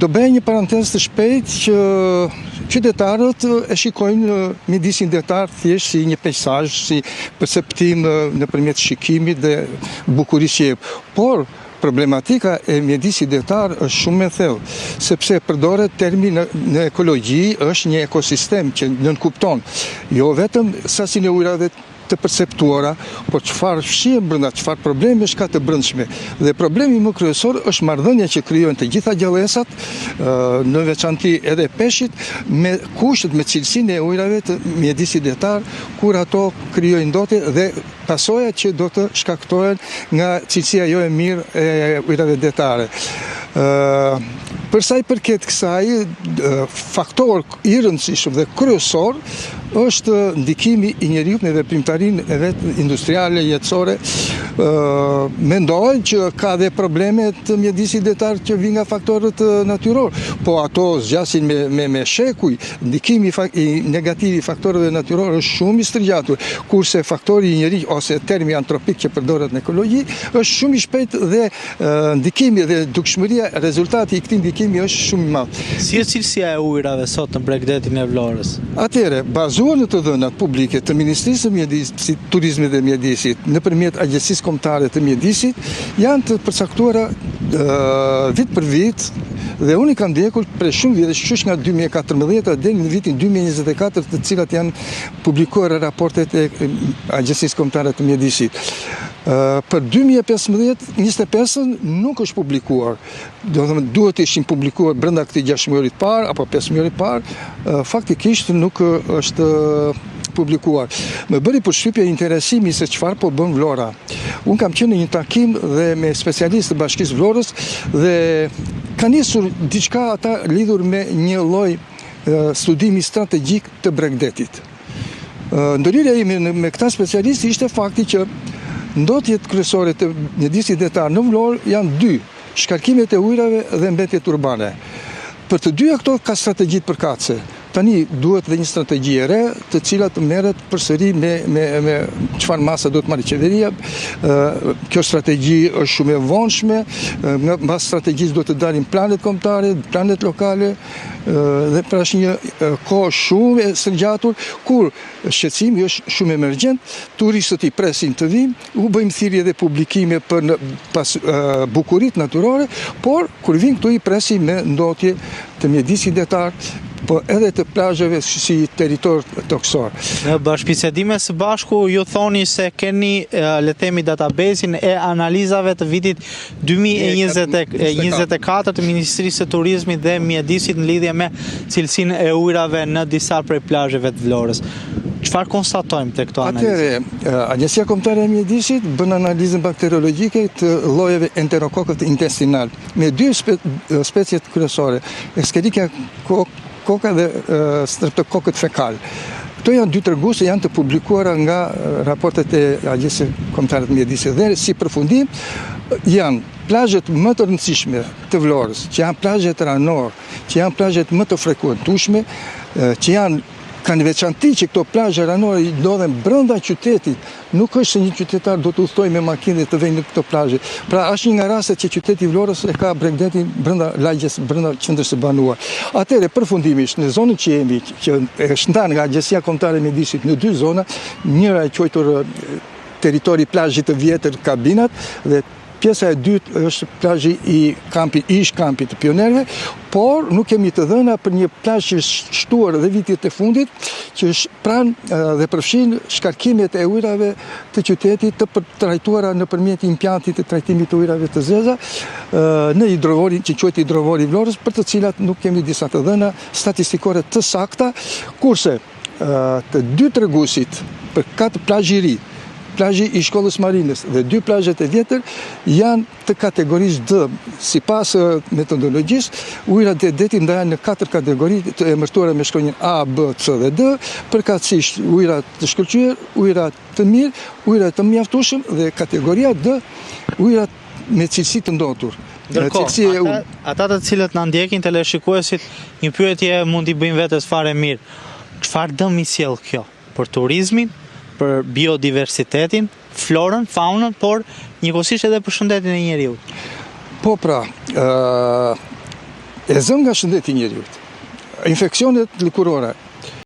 Do bëj një parantezë të shpejt që qytetarët e shikojnë mjedisin detar thjesht si një peisazh, si perceptim nëpërmjet shikimit dhe bukurisë që jep. Por problematika e mjedisit detar është shumë e thellë, sepse përdoret termi në ekologji është një ekosistem që nënkupton jo vetëm sasinë e ujrave të perceptuara, por çfarë fshihet brenda, çfarë probleme ka të brendshme. Dhe problemi më kryesor është marrëdhënia që krijojnë të gjitha gjallësat, në veçanti edhe peshqit, me kushtet, me cilësinë e ujrave të mjedisit detar, kur ato krijojnë ndotje dhe pasojat që do të shkaktohen nga cilësia jo e mirë e ujrave detare. Për sa i përket kësaj, faktor i rëndësishëm dhe kryesor është ndikimi i njeriut në veprimtarinë e vetë industriale, jetësore. Mendoj që ka dhe probleme të mjedisit detar që vinë nga faktorët natyror, po ato zgjasin me shekuj. Ndikimi i negativ i faktorëve natyror është shumë i stërgjatur, kurse faktori i njeri ose termi antropik që përdoret në ekologi është shumë i shpejt dhe ndikimi dhe dukshmëria, rezultati i këtij ndikimi është shumë i madh. Si është cilësia e ujrave sot në Bregdetin e Vlorës? Atëherë, bazuar në të dhënat publike të Ministrisë së Mjedisit, Turizmit dhe Mjedisit, nëpërmjet Agjencisë Kombëtare të Mjedisit, janë të përcaktuara vit për vit dhe unë i kam ndjekur për shumë vjetësh, qysh nga 2014 deri në vitin 2024, të cilat janë publikuar raportet e Agjencisë Kombëtare të Mjedisit. Për 2015, 25 nuk është publikuar. Do të thonë duhet të ishin publikuar brenda këtij 6 muajit parë apo 5 muajit parë, faktikisht nuk është publikuar. Më bëri përshtypje interesimi se çfarë po bën Vlora. Unë kam qenë në një takim dhe me specialistë të Bashkisë Vlorës dhe ka nisur diçka ata lidhur me një lloj studimi strategjik të Bregdetit. Ndërhyrja ime me këta specialistë ishte fakti që ndotjet kryesore të mjedisit detar në Vlorë janë dy: shkarkimet e ujrave dhe mbetjet urbane. Për të dyja këto ka strategji të përkatëse. Tani duhet dhe një strategji e re, të cilat merret përsëri me çfarë masa do të marrë qeveria. Kjo strategji është shumë e vonshme, mbas strategjisë do të dalin planet kombëtare, planet lokale, dhe prash një kohë shumë e sërgjatur, kur shqetësimi është shumë emergjent, turistët i presin të vinë, u bëjmë thirrje dhe publikime për pas bukuritë natyrore, por kur vinë këtu i presin me ndotje të mjedisit detar, po edhe të plazheve si territor toksor. Në bashkëbisedime së bashku ju thoni se keni le të themi databasin e analizave të vitit 2024 të Ministrisë së Turizmit dhe Mjedisit në lidhje me cilësinë e ujrave në disa prej plazheve të Vlorës. Çfarë konstatojmë te këto analizë? Atëherë, Agjencia Kombëtare e Mjedisit bën analizën bakteriologjike të llojeve enterokokët intestinal me dy specie kryesore, Escherichia koka dhe streptokokët fekal. Këto janë dy treguese, janë të publikuara nga raportet e Agjencisë Kombëtare të Mjedisit dhe si përfundim janë plazhet më të rëndësishme të Vlorës, që janë plazhet ranor, që janë plazhet më të frekuentueshme, që kanë veçanti që këto plazhe ranore i ndodhen brenda qytetit. Nuk është se një qytetar do të udhtojë me makinë të vënë në këto plazhe. Pra është një nga rastet që qyteti i Vlorës e ka Bregdetin brenda lagjes, brenda qendrës së banuar. Atëherë përfundimisht në zonën që jemi, që është ndarë nga Agjencia Kombëtare e Mjedisit në dy zona, njëra e quajtur territori plazhit të vjetër Kabinat dhe pjesa e dytë është plazhi ish kampi të pionerëve, por nuk kemi të dhëna për një plazh që është shtuar dhe vitit e fundit, që është pranë dhe përfshin shkarkimet e ujrave të qytetit të trajtuara nëpërmjet impjantit të trajtimit të ujrave të zeza në hidrovorin që quhet hidrovori i Vlorës, për të cilat nuk kemi disa të dhëna statistikore të sakta, kurse të dy treguesit për katë plazhi i ri, plazhi i Shkollës Marines dhe dy plazhet e vjetër janë të kategorisë D. Sipas metodologjisë, ujrat e detit ndahen në 4 kategori të emërtuara me shkronjën A, B, C dhe D, përkatësisht ujrat të shkëlqyer, ujrat të mirë, ujrat të mjaftueshëm dhe kategoria D, ujrat me cilësi të ndotur. Ndërkohë, ata të cilët na ndjekin teleshikuesit, një pyetje mund t'i bëjmë vetes fare mirë. Çfarë dëmi sjell kjo për turizmin, për biodiversitetin, florën, faunën, por njëkohësisht edhe për shëndetin e njeriut? Po pra, e zëm nga shëndeti njeriut. Infeksionet lëkurore,